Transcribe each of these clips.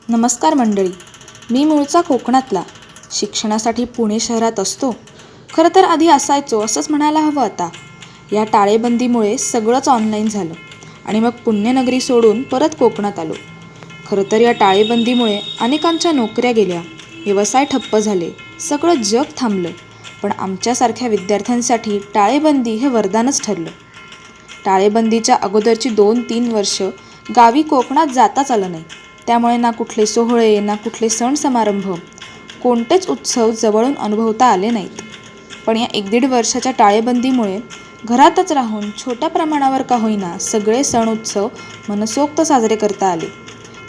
नमस्कार मंडळी. मी मूळचा कोकणातला. शिक्षणासाठी पुणे शहरात असतो. खरं तर आधी असायचो असंच म्हणायला हवं आता. या टाळेबंदीमुळे सगळंच ऑनलाईन झालं आणि मग पुण्यनगरी सोडून परत कोकणात आलो. खरं तर या टाळेबंदीमुळे अनेकांच्या नोकऱ्या गेल्या, व्यवसाय ठप्प झाले, सगळं जग थांबलं. पण आमच्यासारख्या विद्यार्थ्यांसाठी टाळेबंदी हे वरदानच ठरलं. टाळेबंदीच्या अगोदरची 2-3 वर्ष गावी कोकणात जाताच आलं नाही. त्यामुळे ना कुठले सोहळे, ना कुठले सण समारंभ, कोणतेच उत्सव जवळून अनुभवता आले नाहीत. पण या 1-1.5 वर्षाच्या टाळेबंदीमुळे घरातच राहून छोट्या प्रमाणावर का होईना सगळे सण उत्सव मनसोक्त साजरे करता आले.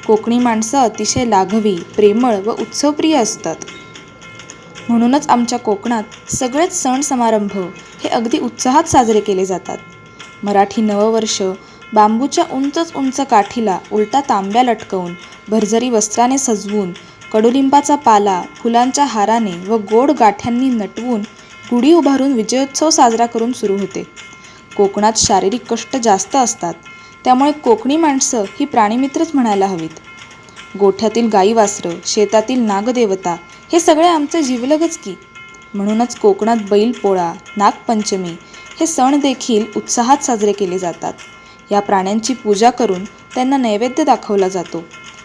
कोकणी माणसं अतिशय लाघवी, प्रेमळ व उत्सवप्रिय असतात. म्हणूनच आमच्या कोकणात सगळेच सण समारंभ हे अगदी उत्साहात साजरे केले जातात. मराठी नववर्ष बांबूच्या उंच उंच काठीला उलटा तांब्या लटकवून, भरजरी वस्त्राने सजवून, कडुलिंबाचा पाला, फुलांच्या हाराने व गोड गाठ्यांनी नटवून गुढी उभारून विजयोत्सव साजरा करून सुरू होते. कोकणात शारीरिक कष्ट जास्त असतात, त्यामुळे कोकणी माणसं ही प्राणीमित्रच म्हणायला हवीत. गोठ्यातील गाई वासरं, शेतातील नागदेवता हे सगळे आमचे जिवलगच की. म्हणूनच कोकणात बैलपोळा, नागपंचमी हे सण देखील उत्साहात साजरे केले जातात. या प्राण्यांची पूजा करून त्यांना नैवेद्य दाखवला जातो.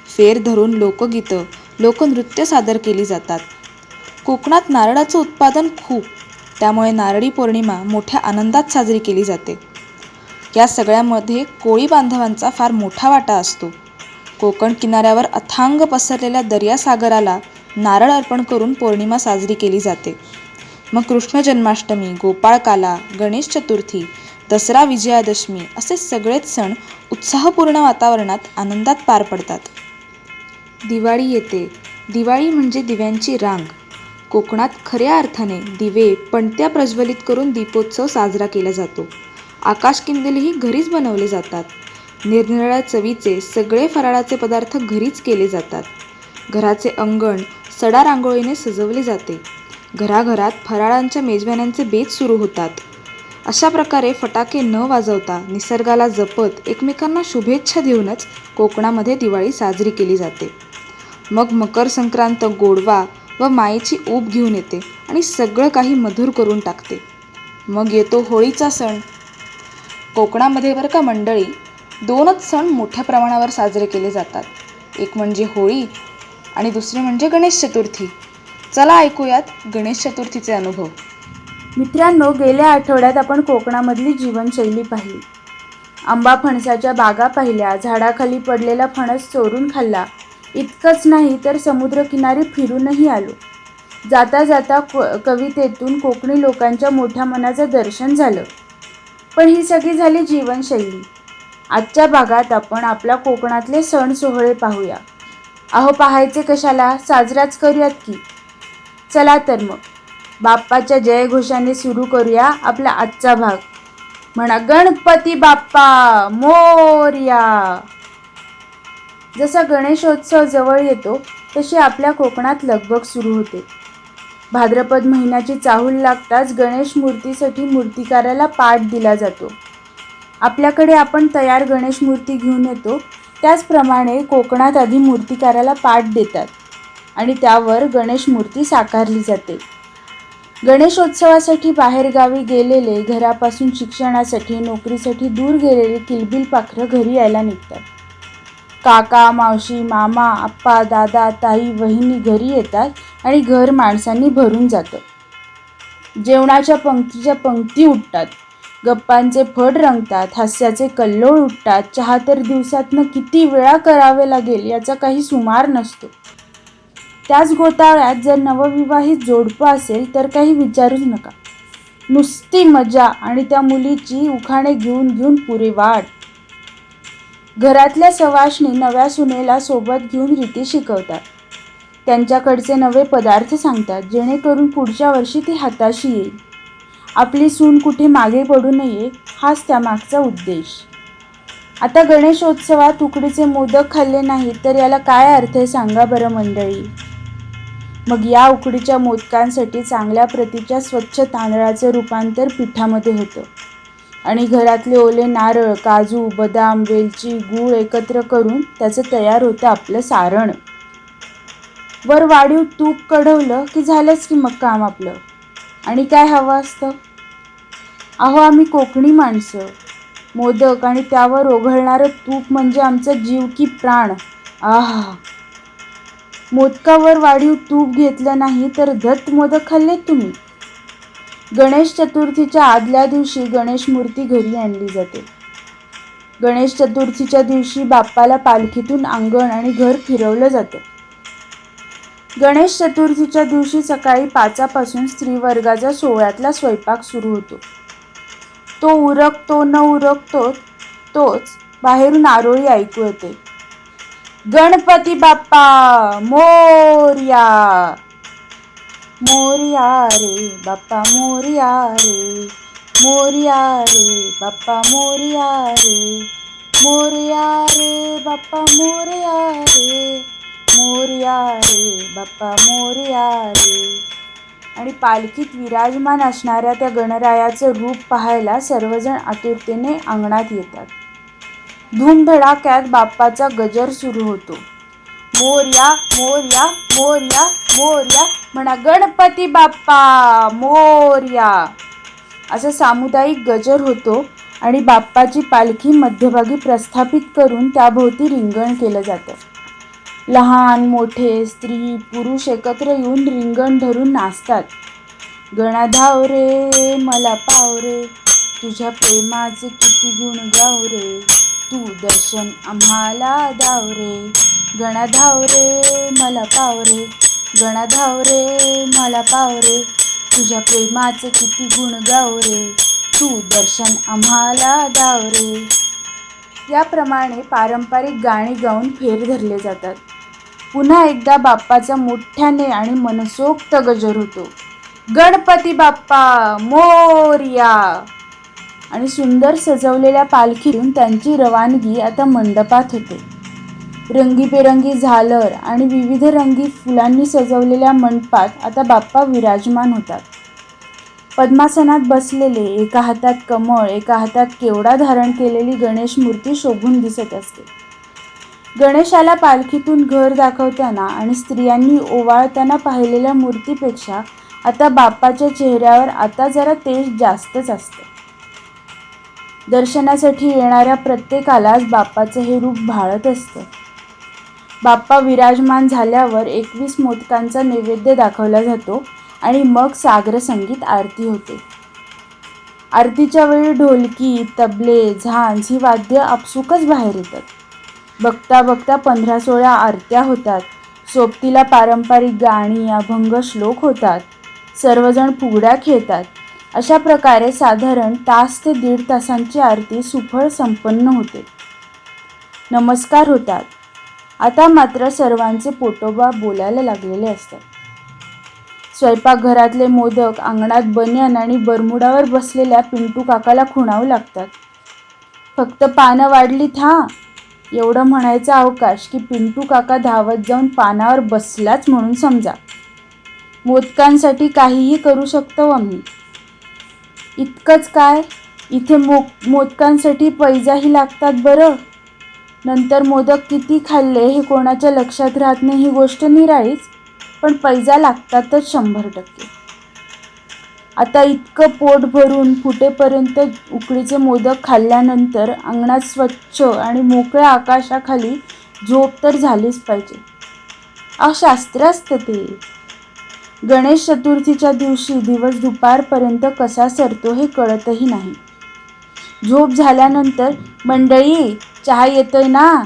फेर धरून लोकगीतं, लोकनृत्य सादर केली जातात. कोकणात नारळाचं उत्पादन खूप, त्यामुळे नारळी पौर्णिमा मोठ्या आनंदात साजरी केली जाते. या सगळ्यामध्ये कोळी बांधवांचा फार मोठा वाटा असतो. कोकण किनाऱ्यावर अथांग पसरलेल्या दर्यासागराला नारळ अर्पण करून पौर्णिमा साजरी केली जाते. मग कृष्ण जन्माष्टमी, गोपाळकाला, गणेश चतुर्थी, दसरा, विजयादशमी असे सगळेच सण उत्साहपूर्ण वातावरणात आनंदात पार पडतात. दिवाळी येते. दिवाळी म्हणजे दिव्यांची रांग. कोकणात खऱ्या अर्थाने दिवे, पणत्या प्रज्वलित करून दीपोत्सव साजरा केला जातो. आकाशकंदीलही घरीच बनवले जातात. निरनिराळ्या चवीचे सगळे फराळाचे पदार्थ घरीच केले जातात. घराचे अंगण सडा रांगोळीने सजवले जाते. घराघरात फराळांच्या मेजवान्यांचे बेत सुरू होतात. अशा प्रकारे फटाके न वाजवता, निसर्गाला जपत, एकमेकांना शुभेच्छा देऊनच कोकणामध्ये दिवाळी साजरी केली जाते. मग मकर संक्रांत गोडवा व मायेची ऊब घेऊन येते आणि सगळं काही मधुर करून टाकते. मग येतो होळीचा सण. कोकणामध्ये बरं का मंडळी, 2च सण मोठ्या प्रमाणावर साजरे केले जातात. एक म्हणजे होळी आणि दुसरे म्हणजे गणेश चतुर्थी. चला ऐकूयात गणेश चतुर्थीचे अनुभव. मित्रांनो, गेल्या आठवड्यात आपण कोकणामधली जीवनशैली पाहिली. आंबा फणसाच्या बागा पाहिल्या, झाडाखाली पडलेला फणस चोरून खाल्ला. इतकंच नाही तर समुद्रकिनारी फिरूनही आलो. जाता जाता कवितेतून कोकणी लोकांच्या मोठ्या मनाचं दर्शन झालं. पण ही सगळी झाली जीवनशैली. आजच्या भागात आपण आपल्या कोकणातले सण सोहळे पाहूया. अहो, पाहायचे कशाला, साजराच करूयात की. चला तर मग बाप्पाच्या जयघोषाने सुरू करूया आपला आजचा भाग. म्हणा गणपती बाप्पा मोरया. जसा गणेशोत्सव जवळ येतो तशी आपल्या कोकणात लगबग सुरू होते. भाद्रपद महिन्याची चाहूल लागताच गणेश मूर्तीसाठी मूर्तिकाराला पाट दिला जातो. आपल्याकडे आपण तयार गणेश मूर्ती घेऊन येतो, त्याचप्रमाणे कोकणात आधी मूर्तिकाराला पाट देतात आणि त्यावर गणेश मूर्ती साकारली जाते. गणेशोत्सवासाठी बाहेरगावी गेलेले, घरापासून शिक्षणासाठी, नोकरीसाठी दूर गेलेले किलबिल पाखरं घरी यायला निघतात. काका, मावशी, मामा, आप्पा, दादा, ताई, वहिनी घरी येतात आणि घर माणसांनी भरून जातं. जेवणाच्या पंक्तीच्या पंक्ती उठतात, गप्पांचे फड रंगतात, हास्याचे कल्लोळ उठतात. चहा तर दिवसातनं किती वेळा करावे लागेल याचा काही सुमार नसतो. त्याच घोटाळ्यात जर नवविवाहित जोडपं असेल तर काही विचारूच नका. नुसती मजा आणि त्या मुलीची उखाणे घेऊन घेऊन पुरे वाट. घरातल्या सवाष्णी नव्या सुनेला सोबत घेऊन रीती शिकवतात. त्यांच्याकडचे नवे पदार्थ सांगतात, जेणेकरून पुढच्या वर्षी ती हाताशी येईल. आपली सून कुठे मागे पडू नये हाच त्यामागचा उद्देश. आता गणेशोत्सवात उकडीचे मोदक खाल्ले नाहीत तर याला काय अर्थ आहे सांगा बरं मंडळी. मग या उकडीच्या मोदकांसाठी चांगल्या प्रतीच्या स्वच्छ तांदळाचं रूपांतर पिठामध्ये होतं आणि घरातले ओले नारळ, काजू, बदाम, वेलची, गूळ एकत्र करून त्याचं तयार होतं आपलं सारण. वर वाढीव तूप कढवलं की झालंच की मग काम आपलं. आणि काय हवं असतं? अहो, आम्ही कोकणी माणसं. मोदक आणि त्यावर ओघळणारं तूप म्हणजे आमचा जीव की प्राण. आहा. मोदकावर वाढीव तूप घेतलं नाही तर धत मोदक खाल्लेत तुम्ही? गणेश चतुर्थीच्या आदल्या दिवशी गणेश मूर्ती घरी आणली जाते. गणेश चतुर्थीच्या दिवशी बाप्पाला पालखीतून अंगण आणि घर फिरवलं जातं. गणेश चतुर्थीच्या दिवशी सकाळी 5 स्त्रीवर्गाचा सोहळ्यातला स्वयंपाक सुरू होतो. तो उरकतो न उरकतो तोच बाहेरून आरोळी ऐकू येते. गणपती बाप्पा मोरया, मोरया रे बाप्पा मोरया रे, मोरया रे बाप्पा मोरया रे, मोरया रे बाप्पा मोरया रे, मोरया रे बाप्पा मोरया रे. आणि पालखीत विराजमान असणाऱ्या त्या गणरायाचं रूप पाहायला सर्वजण आतुरतेने अंगणात येतात. धूमधडाक्यात बाप्पाचा गजर सुरू होतो. मोरया मोरया मोरया मोरया म्हणा गणपती बाप्पा मोरया, असा सामुदायिक गजर होतो आणि बाप्पाची पालखी मध्यभागी प्रस्थापित करून त्याभोवती रिंगण केलं जातं. लहान मोठे स्त्री पुरुष एकत्र येऊन रिंगण धरून नाचतात. गणाधाव रे मला पाव रे, तुझ्या प्रेमाचे किती गुण गाव रे, तू दर्शन आम्हाला दाव रे. गणाधाव रे मला पाव रे, गणाधाव रे मला पाव रे, तुझ्या प्रेमाचे किती गुण गाव रे, तू दर्शन आम्हाला दाव रे. याप्रमाणे पारंपरिक गाणी गाऊन फेर धरले जातात. पुन्हा एकदा बाप्पाचा मोठ्याने आणि मनसोक्त गजर होतो. गणपती बाप्पा मोरया. आणि सुंदर सजवलेल्या पालखीतून त्यांची रवानगी आता मंडपात होते. रंगीबेरंगी झालर आणि विविध रंगी फुलांनी सजवलेल्या मंडपात आता बाप्पा विराजमान होतात. पद्मासनात बसलेले, एका हातात कमळ एका हातात केवडा धारण केलेली गणेश मूर्ती शोभून दिसत असते. गणेशाला पालखीतून घर दाखवताना आणि स्त्रियांनी ओवाळताना पाहिलेल्या मूर्तीपेक्षा आता बाप्पाच्या चेहऱ्यावर आता जरा तेज जास्तच असतं. दर्शनासाठी येणाऱ्या प्रत्येकालाच बाप्पाचं हे रूप भाळत असतं. बाप्पा विराजमान झाल्यावर 21 मोदकांचा नैवेद्य दाखवला जातो आणि मग सागर संगीत आरती होते. आरतीच्या वेळी ढोलकी, तबले, झांज ही वाद्य आपसुकच बाहेर येतात. बघता बघता 15-16 आरत्या होतात. सोबतीला पारंपरिक गाणी, अभंग, श्लोक होतात. सर्वजण फुगड्या खेळतात. अशा प्रकारे साधारण तास ते 1.5 तासांची आरती सुफळ संपन्न होते. नमस्कार होतात. आता मात्र सर्वांचे पोटोबा बोलायला लागलेले असतात. स्वयंपाकघरातले मोदक अंगणात बन्यान आणि बरमुडावर बसलेल्या पिंटू काकाला खुणावू लागतात. फक्त पानं वाढलीत हां, एवढं म्हणायचा अवकाश की पिंटू काका धावत जाऊन पानावर बसलाच म्हणून समजा. मोदकांसाठी काहीही करू शकतो आम्ही. इतकंच काय, इथे मोदकांसाठी पैजाही लागतात बरं. नंतर मोदक किती खाल्ले हे कोणाच्या लक्षात राहत नाही ही गोष्ट निराळीच, पण पैजा लागतातच 100%. आता इतकं पोट भरून फुटेपर्यंत उकडीचे मोदक खाल्ल्यानंतर अंगणात स्वच्छ आणि मोकळ्या आकाशाखाली झोप तर झालीच पाहिजे. शास्त्र असतं ते. गणेश चतुर्थीच्या दिवशी दिवस दुपारपर्यंत कसा सरतो हे कळतही नाही. झोप झाल्यानंतर मंडळी चहा येतोय ना,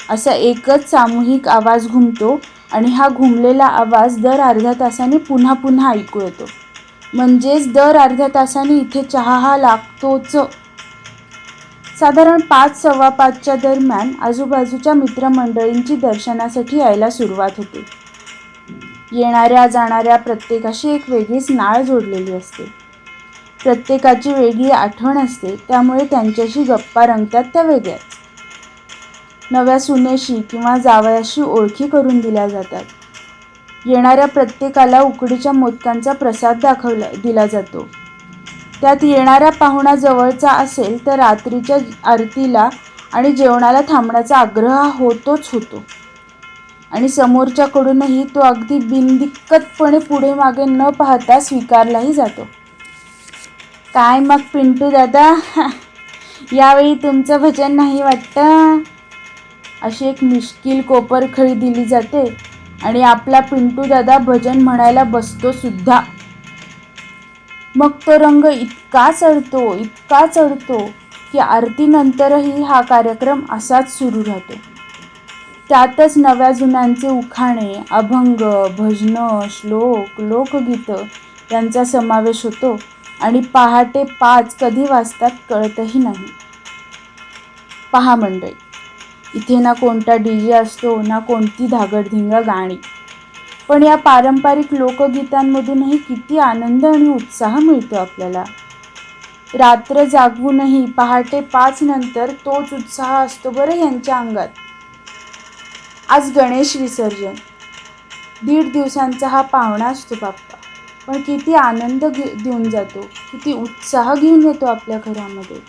असा एकच सामूहिक आवाज घुमतो आणि हा घुमलेला आवाज दर अर्ध्या तासाने पुन्हा पुन्हा ऐकू येतो. म्हणजेच दर अर्ध्या तासाने इथे चहा हा लागतोच. साधारण 5-5:15 दरम्यान आजूबाजूच्या मित्रमंडळींची दर्शनासाठी यायला सुरुवात होते. येणाऱ्या जाणाऱ्या प्रत्येकाशी एक वेगळीच नाळ जोडलेली असते. प्रत्येकाची वेगळी आठवण असते, त्यामुळे त्यांच्याशी गप्पा रंगतात त्या वेगळ्याच. नव्या सुनेशी किंवा जावयाशी ओळखी करून दिल्या जातात. येणाऱ्या प्रत्येकाला उकडीच्या मोदकांचा प्रसाद दिला जातो. त्यात येणाऱ्या पाहुणा जवळचा असेल तर रात्रीच्या आरतीला आणि जेवणाला थांबण्याचा आग्रह होतोच होतो. आणि समोरच्याकडूनही तो अगदी बिनदिक्कतपणे पुढे मागे न पाहता स्वीकारलाही जातो. काय मग पिंटू दादा, यावेळी तुमचं भजन नाही वाटतं? अशी एक मिश्किल कोपरखळी दिली जाते आणि आपला पिंटू दादा भजन म्हणायला बसतो सुद्धा. मग तो रंग इतका चढतो की आरतीनंतरही हा कार्यक्रम असाच सुरू राहतो. त्यातच नव्या जुन्यांचे उखाणे, अभंग, भजनं, श्लोक, लोकगीतं यांचा समावेश होतो आणि पहाटे 5 कधी वाजतात कळतही नाही. पहा मंडळी, इथे ना कोणता DJ असतो, ना कोणती धागडधिंगा गाणी, पण या पारंपरिक लोकगीतांमधूनही किती आनंद आणि उत्साह मिळतो आपल्याला. रात्र जागवूनही पहाटे 5 नंतर तोच उत्साह असतो बरं यांच्या अंगात. आज गणेश विसर्जन, 1.5 दिवसांचा हा पाहुणा असतो बाप्पा, पण किती आनंद देऊन जातो, किती उत्साह घेऊन येतो आपल्या घरामध्ये.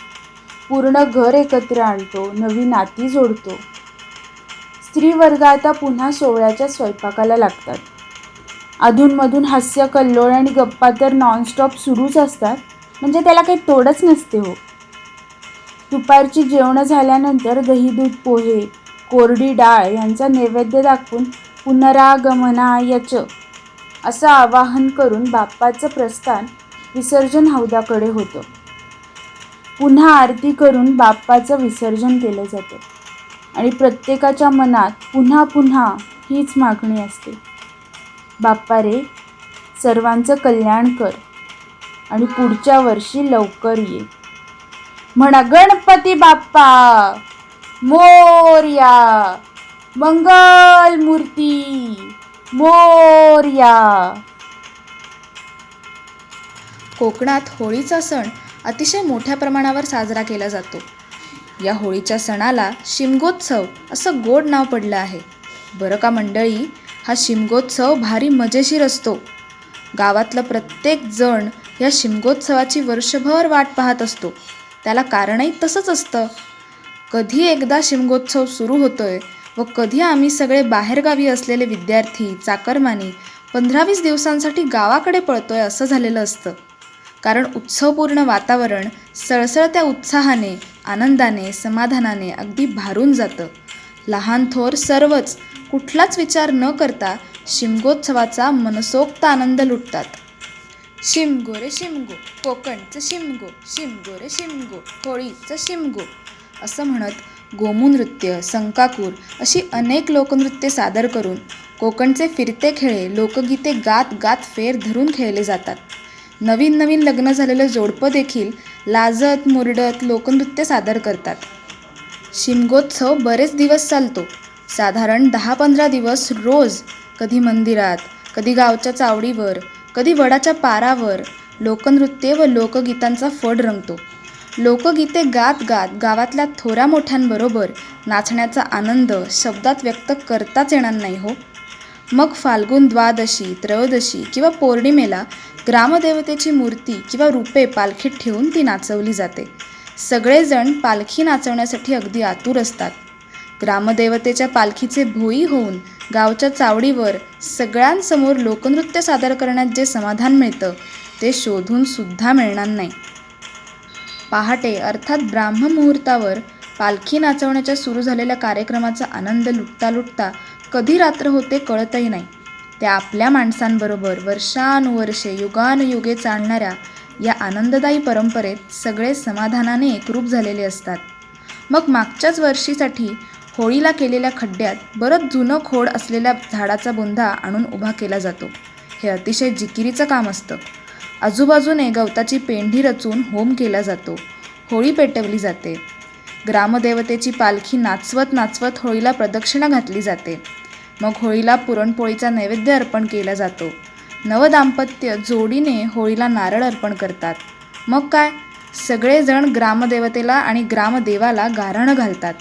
पूर्ण घर एकत्र आणतो, नवी नाती जोडतो. स्त्री वर्ग आता पुन्हा सोहळ्याच्या स्वयंपाकाला लागतात. अधूनमधून हास्य, कल्लोळ आणि गप्पा तर नॉनस्टॉप सुरूच असतात, म्हणजे त्याला काही तोडच नसते हो. दुपारची जेवणं झाल्यानंतर दही दूध पोहे, कोरडी डाळ यांचा नैवेद्य दाखवून पुनरागमनायच असं आवाहन करून बाप्पाचं प्रस्थान विसर्जन हौदाकडे होतं. पुन्हा आरती करून बाप्पाचं विसर्जन केलं जातं आणि प्रत्येकाच्या मनात पुन्हा पुन्हा हीच मागणी असते, बाप्पा रे, सर्वांचं कल्याण कर आणि पुढच्या वर्षी लवकर ये. म्हणा गणपती बाप्पा मोरया, मंगल मूर्ती मोरया. कोकणात होळीचा सण अतिशय मोठ्या प्रमाणावर साजरा केला जातो. या होळीच्या सणाला शिमगोत्सव असं गोड नाव पडलं आहे. बरं का मंडळी, हा शिमगोत्सव भारी मजेशीर असतो. गावातलं प्रत्येक जण या शिमगोत्सवाची वर्षभर वाट पाहत असतो. त्याला कारणही तसंच असतं. कधी एकदा शिमगोत्सव सुरू होतोय व कधी आम्ही सगळे बाहेरगावी असलेले विद्यार्थी, चाकरमानी 15-20 दिवसांसाठी गावाकडे पळतोय असं झालेलं असतं. कारण उत्सवपूर्ण वातावरण सळसळत्या उत्साहाने, आनंदाने, समाधानाने अगदी भारून जातं. लहान थोर सर्वच कुठलाच विचार न करता शिमगोत्सवाचा मनसोक्त आनंद लुटतात. शिमगो रे शिमगो, कोकणचं शिमगो, शिमगो रे शिमगो, होळीचं शिमगो असं म्हणत गोमू नृत्य, संकाकूर अशी अनेक लोकनृत्ये सादर करून कोकणचे फिरते खेळे, लोकगीते गात गात फेर धरून खेळले जातात. नवीन नवीन लग्न झालेलं जोडपं देखील लाजत मुरडत लोकनृत्य सादर करतात. शिमगोत्सव बरेच दिवस चालतो. साधारण 10-15 दिवस रोज कधी मंदिरात, कधी गावच्या चावडीवर, कधी वडाच्या पारावर लोकनृत्ये व लोकगीतांचा फड रंगतो. लोकगीते गात गात गावातल्या थोऱ्या मोठ्यांबरोबर नाचण्याचा आनंद शब्दात व्यक्त करताच येणार नाही हो. मग फाल्गुन द्वादशी, त्रयोदशी किंवा पौर्णिमेला ग्रामदेवतेची मूर्ती किंवा रूपे पालखीत ठेवून ती नाचवली जाते. सगळेजण पालखी नाचवण्यासाठी अगदी आतुर असतात. ग्रामदेवतेच्या पालखीचे भोई होऊन गावच्या चावडीवर सगळ्यांसमोर लोकनृत्य सादर करण्यात जे समाधान मिळतं ते शोधून सुद्धा मिळणार नाही. पहाटे अर्थात ब्राह्ममुहूर्तावर पालखी नाचवण्याच्या सुरू झालेल्या कार्यक्रमाचा आनंद लुटता लुटता कधी रात्र होते कळतही नाही. त्या आपल्या माणसांबरोबर वर्षानुवर्षे युगानुयुगे चालणाऱ्या या आनंददायी परंपरेत सगळे समाधानाने एकरूप झालेले असतात. मग मागच्याच वर्षीसाठी होळीला केलेल्या खड्ड्यात बरंच जुनं खोड असलेल्या झाडाचा बुंदा आणून उभा केला जातो. हे अतिशय जिकिरीचं काम असतं. आजूबाजूने गवताची पेंढी रचून होम केला जातो. होळी पेटवली जाते. ग्रामदेवतेची पालखी नाचवत नाचवत होळीला प्रदक्षिणा घातली जाते. मग होळीला पुरणपोळीचा नैवेद्य अर्पण केला जातो. नवदाम्पत्य जोडीने होळीला नारळ अर्पण करतात. मग काय, सगळेजण ग्रामदेवतेला आणि ग्रामदेवाला गाऱ्हाणं घालतात.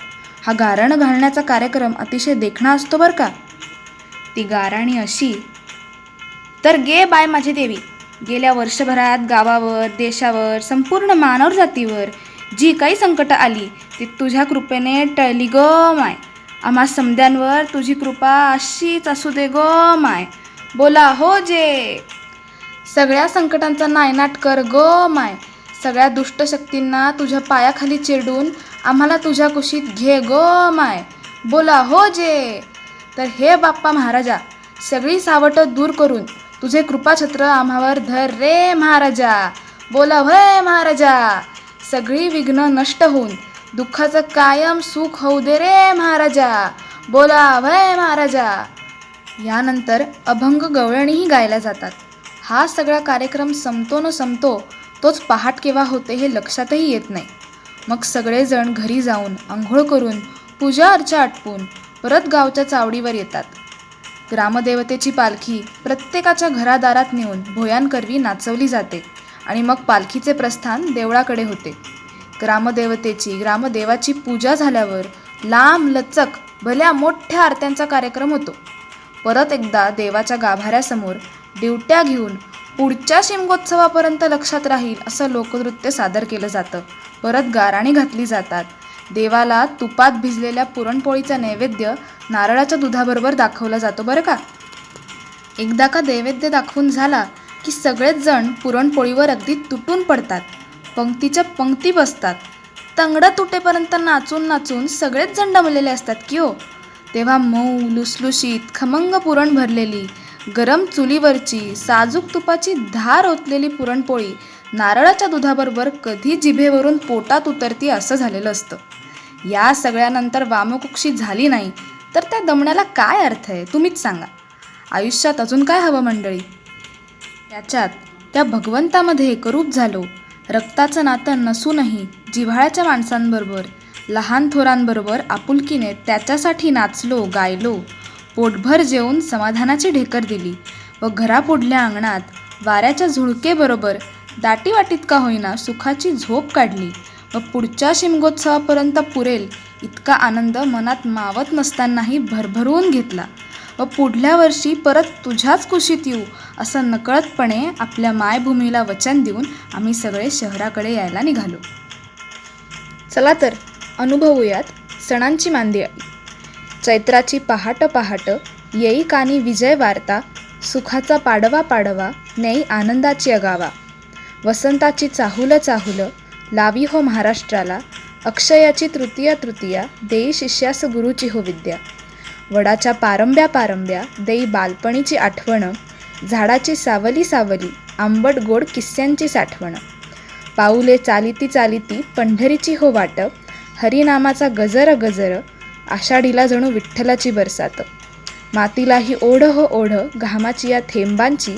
हा गाऱ्हाणं घालण्याचा कार्यक्रम अतिशय देखणा असतो बरं का. ती गाऱ्हाणी अशी, तर गे बाय माझी देवी, गेल्या वर्षभरात गावावर, देशावर, संपूर्ण मानव जातीवर जी काही संकटं आली ती तुझ्या कृपेने टळली ग माय. आम्हा समद्यांवर तुझी कृपा अशीच असू दे गो माय. बोला हो जे. सगळ्या संकटांचा नायनाट कर गो माय. सगळ्या दुष्ट शक्तींना तुझ्या पायाखाली चिरडून आम्हाला तुझ्या कुशीत घे गो माय. बोला हो जे. तर हे बाप्पा महाराजा, सगळी सावटं दूर करून तुझे कृपाछत्र आम्हावर धर रे महाराजा. बोला होय महाराजा. सगळी विघ्न नष्ट होऊन दुःखाचं कायम सुख होऊ दे रे महाराजा. बोला होय महाराजा. यानंतर अभंग गवळणीही गायल्या जातात. हा सगळा कार्यक्रम संपतो न संपतो तोच पहाट केव्हा होते हे लक्षातही येत नाही. मग सगळेजण घरी जाऊन आंघोळ करून पूजा अर्चा आटपून परत गावच्या चावडीवर येतात. ग्रामदेवतेची पालखी प्रत्येकाच्या घरादारात नेऊन भोयांकरवी नाचवली जाते आणि मग पालखीचे प्रस्थान देवळाकडे होते. ग्रामदेवाची पूजा झाल्यावर लांब लचक भल्या मोठ्या आरत्यांचा कार्यक्रम होतो. परत एकदा देवाच्या गाभाऱ्यासमोर दिवट्या घेऊन पुढच्या शिमगोत्सवापर्यंत लक्षात राहील असं लोकनृत्य सादर केलं जातं. परत गाराणी घातली जातात. देवाला तुपात भिजलेल्या पुरणपोळीचा नैवेद्य नारळाच्या दुधाबरोबर दाखवला जातो बरं का. एकदा का नैवेद्य दाखवून झाला की सगळेच जण पुरणपोळीवर अगदी तुटून पडतात. पंक्तीच्या पंक्ती बसतात. तंगडं तुटेपर्यंत नाचून नाचून सगळेच जण दमलेले असतात की हो. तेव्हा मऊ लुसलुशीत खमंग पुरण भरलेली गरम चुलीवरची साजूक तुपाची धार ओतलेली पुरणपोळी नारळाच्या दुधाबरोबर कधी जिभेवरून पोटात उतरती असं झालेलं असतं. या सगळ्यानंतर वामकुक्षी झाली नाही तर त्या दमण्याला काय अर्थ आहे तुम्हीच सांगा. आयुष्यात अजून काय हवं मंडळी. त्याच्यात त्या भगवंतामध्ये एकरूप झालो. रक्ताचं नातं नसूनही जिव्हाळ्याच्या माणसांबरोबर लहान थोरांबरोबर आपुलकीने त्याच्यासाठी नाचलो गायलो. पोटभर जेवून समाधानाची ढेकर दिली व घरापुढल्या अंगणात वाऱ्याच्या झुळकेबरोबर दाटीवाटीत का होईना सुखाची झोप काढली व पुढच्या शिमगोत्सवापर्यंत पुरेल इतका आनंद मनात मावत नसतानाही भरभरून घेतला व पुढल्या वर्षी परत तुझ्याच कुशीत येऊ असं नकळतपणे आपल्या मायभूमीला वचन देऊन आम्ही सगळे शहराकडे यायला निघालो. चला तर अनुभवूयात सणांची मांदियाळी. चैत्राची पहाट पहाट येई कानी विजय वार्ता. सुखाचा पाडवा पाडवा नेई आनंदाची अगावा. वसंताची चाहुल चाहुल लावी हो महाराष्ट्राला. अक्षयाची तृतीया तृतीया देई शिष्यास गुरुची हो विद्या. वडाच्या पारंब्या पारंब्या देई बालपणीची आठवण. झाडाची सावली सावली आंबट गोड किस्स्यांची साठवण. पाऊले चालिती चालिती पंढरीची हो वाट. हरिनामाचा गजर गजर आषाढीला जणू विठ्ठलाची बरसात. मातीलाही ओढ हो ओढ घामाची या थेंबांची.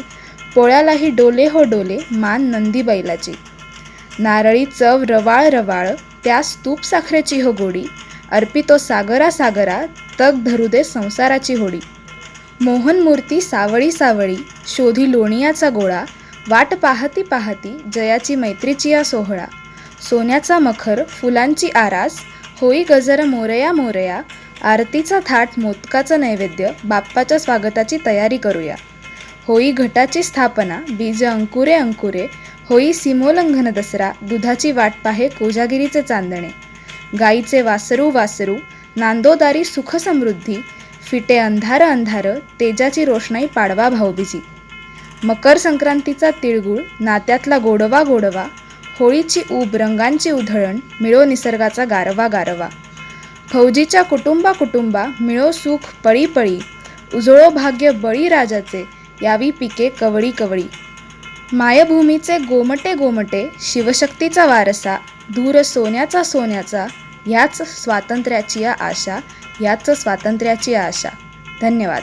पोळ्यालाही डोले हो डोले मान नंदी बैलाची. नारळी चव रवाळ रवाळ त्यास तूप साखरेची हो गोडी. अर्पितो सागरा सागरा तग धरू दे संसाराची होडी. मोहन मूर्ती सावळी सावळी शोधी लोणियाचा गोळा. वाट पाहती पाहती जयाची मैत्रीची या सोहळा. सोन्याचा मखर फुलांची आरास होई गजर मोरया मोरया. आरतीचा थाट मोदकाचं नैवेद्य बाप्पाच्या स्वागताची तयारी करूया. होई घटाची स्थापना बीज अंकुरे अंकुरे. होई सीमोल्लंघन दसरा दुधाची वाट पाहे कोजागिरीचे चांदणे. गाईचे वासरू वासरू नांदोदारी सुख समृद्धी. फिटे अंधार अंधार तेजाची रोषणाई पाडवा भाऊबीजी. मकर संक्रांतीचा तिळगुळ नात्यातला गोडवा गोडवा. होळीची ऊब रंगांची उधळण मिळो निसर्गाचा गारवा गारवा. फौजीच्या कुटुंबा कुटुंबा मिळो सुख पळी पळी. उजळो भाग्य बळीराजाचे यावी पिके कवळी कवळी. मायभूमीचे गोमटे गोमटे शिवशक्तीचा वारसा. दूर सोन्याचा सोन्याचा याच स्वातंत्र्याची आशा. याच स्वातंत्र्याची आशा. धन्यवाद.